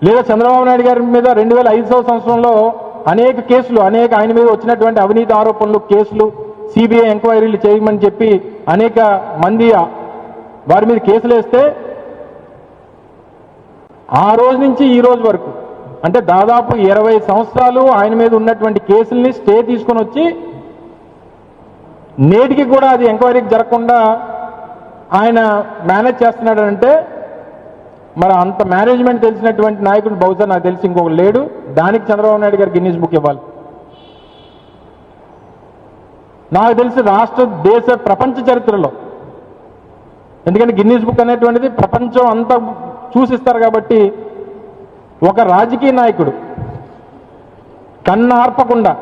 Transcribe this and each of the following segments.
లేదా చంద్రబాబు నాయుడు గారి మీద 2005వ సంవత్సరంలో అనేక కేసులు, ఆయన మీద వచ్చినటువంటి అవినీతి ఆరోపణలు, కేసులు, సిబిఐ ఎంక్వైరీలు చేయమని చెప్పి అనేక మంది వారి మీద కేసులు వేస్తే ఆ రోజు నుంచి ఈ రోజు వరకు అంటే దాదాపు 20 సంవత్సరాలు ఆయన మీద ఉన్నటువంటి కేసుల్ని స్టే తీసుకొని వచ్చి నేటికి కూడా అది ఎంక్వైరీకి జరగకుండా ఆయన మేనేజ్ చేస్తున్నాడంటే మరి అంత మేనేజ్మెంట్ తెలిసినటువంటి నాయకుడు బహుశా నాకు తెలిసి ఇంకొక లేడు. దానికి చంద్రబాబు నాయుడు గారు గిన్నీస్ బుక్ ఇవ్వాలి. నాకు తెలిసి రాష్ట్ర, దేశ, ప్రపంచ చరిత్రలో, ఎందుకంటే గిన్నీస్ బుక్ అనేటువంటిది ప్రపంచం అంతా చూసిస్తారు కాబట్టి ఒక రాజకీయ నాయకుడు కన్ను ఆర్పకుండా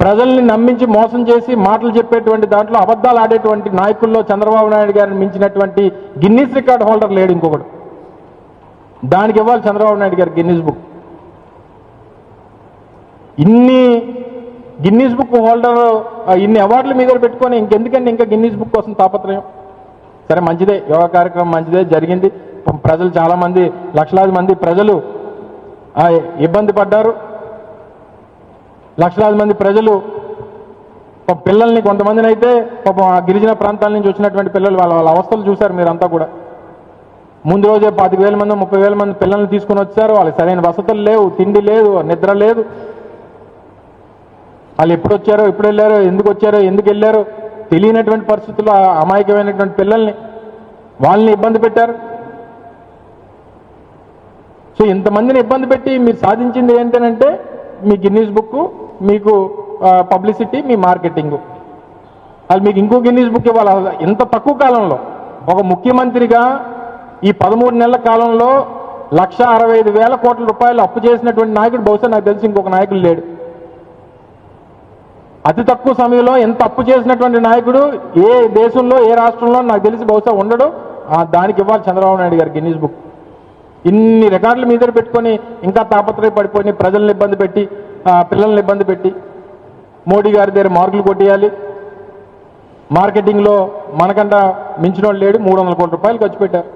ప్రజల్ని నమ్మించి మోసం చేసి మాటలు చెప్పేటువంటి దాంట్లో అబద్ధాలు ఆడేటువంటి నాయకుల్లో చంద్రబాబు నాయుడు గారిని మించినటువంటి గిన్నీస్ రికార్డ్ హోల్డర్ లేడు ఇంకొకడు. దానికి ఇవ్వాలి చంద్రబాబు నాయుడు గారు గిన్నీస్ బుక్. ఇన్ని గిన్నీస్ బుక్ హోల్డర్ ఇన్ని అవార్డులు మీద పెట్టుకొని ఇంకెందుకండి ఇంకా గిన్నీస్ బుక్ కోసం తాపత్రయం? సరే, మంచిదే, యోగా కార్యక్రమం మంచిదే, జరిగింది. ప్రజలు చాలామంది, లక్షలాది మంది ప్రజలు ఇబ్బంది పడ్డారు. లక్షలాది మంది ప్రజలు పిల్లల్ని, కొంతమందిని అయితే పాపం ఆ గిరిజన ప్రాంతాల నుంచి వచ్చినటువంటి పిల్లలు వాళ్ళ అవస్థలు చూశారు మీరంతా కూడా. ముందు రోజే 25,000 మంది 30,000 మంది పిల్లల్ని తీసుకుని వచ్చారు. వాళ్ళకి సరైన వసతులు లేవు, తిండి లేదు, నిద్ర లేదు. వాళ్ళు ఎప్పుడు వచ్చారో, ఎప్పుడు వెళ్ళారో, ఎందుకు వచ్చారో, ఎందుకు వెళ్ళారో తెలియనటువంటి పరిస్థితుల్లో అమాయకమైనటువంటి పిల్లల్ని వాళ్ళని ఇబ్బంది పెట్టారు. సో ఇంతమందిని ఇబ్బంది పెట్టి మీరు సాధించింది ఏంటంటే మీ గిన్నీస్ బుక్, మీకు పబ్లిసిటీ, మీ మార్కెటింగ్. అది మీకు ఇంకో గిన్నీస్ బుక్ ఇవ్వాలి. ఇంత తక్కువ కాలంలో ఒక ముఖ్యమంత్రిగా ఈ 13 నెలల కాలంలో 1,65,000 కోట్ల రూపాయలు అప్పు చేసినటువంటి నాయకుడు బహుశా నాకు తెలిసి ఇంకొక నాయకుడు లేడు. అతి తక్కువ సమయంలో ఎంత అప్పు చేసినటువంటి నాయకుడు ఏ దేశంలో, ఏ రాష్ట్రంలో నాకు తెలిసి బహుశా ఉండడు. దానికి ఇవ్వాలి చంద్రబాబు నాయుడు గారు గిన్నీస్ బుక్. ఇన్ని రికార్డులు మీద పెట్టుకొని ఇంకా తాపత్రయపడిపోయి ప్రజల్ని ఇబ్బంది పెట్టి, పిల్లల్ని ఇబ్బంది పెట్టి మోడీ గారి దగ్గర మార్కులు కొట్టేయాలి. మార్కెటింగ్లో మనకంట మించిన వాళ్ళు లేడు. 300 కోట్ల రూపాయలు ఖర్చు పెట్టారు.